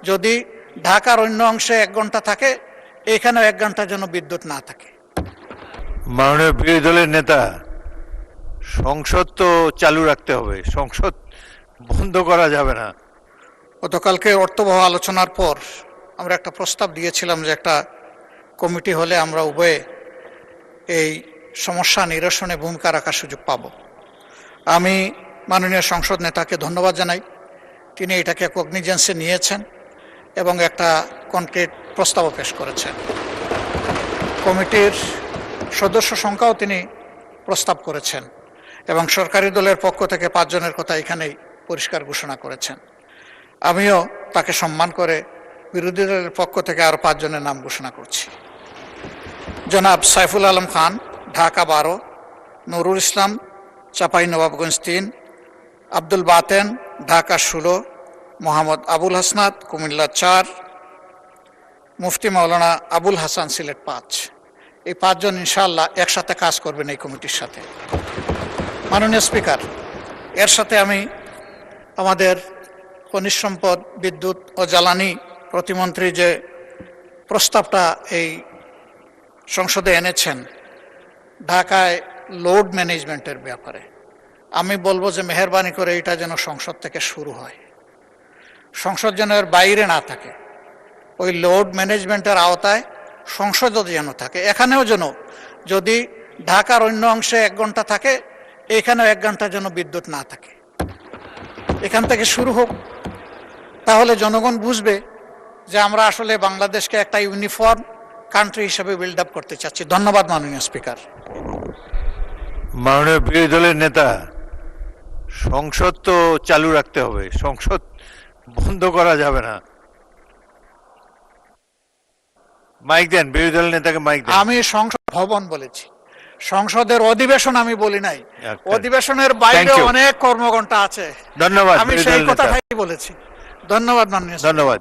যদি ঢাকার অন্য অংশে 1 ঘন্টা থাকে, এখানেও 1 ঘন্টা যেন বিদ্যুৎ না থাকে। মাননীয় বিরোধী দলের নেতা, সংসদ তো চালু রাখতে হবে, সংসদ বন্ধ করা যাবে না। গতকালকে অর্থবহ আলোচনার পর আমরা একটা প্রস্তাব দিয়েছিলাম যে একটা কমিটি হলে আমরা উভয়ে এই সমস্যা নিরসনে ভূমিকা রাখার সুযোগ পাব। আমি মাননীয় সংসদ নেতাকে ধন্যবাদ জানাই, তিনি এটাকে কগনিজেন্সে নিয়েছেন এবং একটা কনক্রিট প্রস্তাবও পেশ করেছেন। কমিটির সদস্য সংখ্যাও তিনি প্রস্তাব করেছেন এবং সরকারি দলের পক্ষ থেকে 5 জনের কথা এখানেই পরিষ্কার ঘোষণা করেছেন। আমিও তাকে সম্মান করে বিরোধী দলের পক্ষ থেকে আরও 5 জনের নাম ঘোষণা করছি। জনাব সাইফুল আলম খান, ঢাকা 12, নুরুল ইসলাম, চাঁপাইনবাবগঞ্জ 3, আব্দুল বাতেন, ঢাকা 16, মোহাম্মদ আবুল হাসনাত, কুমিল্লা 4, মুফতি মাওলানা আবুল হাসান, সিলেট 5। এই 5 জন ইনশাআল্লাহ একসাথে কাজ করবেন এই কমিটির সাথে। মাননীয় স্পিকার, এর সাথে আমি আমাদের খনিজ সম্পদ, বিদ্যুৎ ও জ্বালানি প্রতিমন্ত্রী যে প্রস্তাবটা এই সংসদে এনেছেন ঢাকায় লোড ম্যানেজমেন্টের ব্যাপারে, আমি বলবো যে মেহরবানি করে এটা যেন সংসদ থেকে শুরু হয়, সংসদ যেন এর বাইরে না থাকে, ওই লোড ম্যানেজমেন্টের আওতায় সংসদও যেন থাকে। এখানেও যেন যদি ঢাকার অন্য অংশে 1 ঘন্টা থাকে, এখানেও 1 ঘন্টা যেন বিদ্যুৎ না থাকে। এখান থেকে শুরু হোক, তাহলে জনগণ বুঝবে যে আমরা আসলে বাংলাদেশকে একটা ইউনিফর্ম কান্ট্রি হিসেবে বিল্ড আপ করতে চাচ্ছি। ধন্যবাদ মাননীয় স্পিকার। মাননীয় বিরোধী দলের নেতা, সংসদ তো চালু রাখতে হবে, সংসদ বন্ধ করা যাবে না। মাইক দেন, বিরোধী দলের নেতাকে মাইক দেন। আমি সংসদ ভবন বলেছি, সংসদের অধিবেশন আমি বলি নাই। আচ্ছা। অধিবেশনের বাইরে Thank you. অনেক কর্মঘণ্টা আছে। ধন্যবাদ আমি বিরোধী সেই দলের নেতা। কথাটাই বলেছি। ধন্যবাদ মাননীয় স্পিকার। ধন্যবাদ।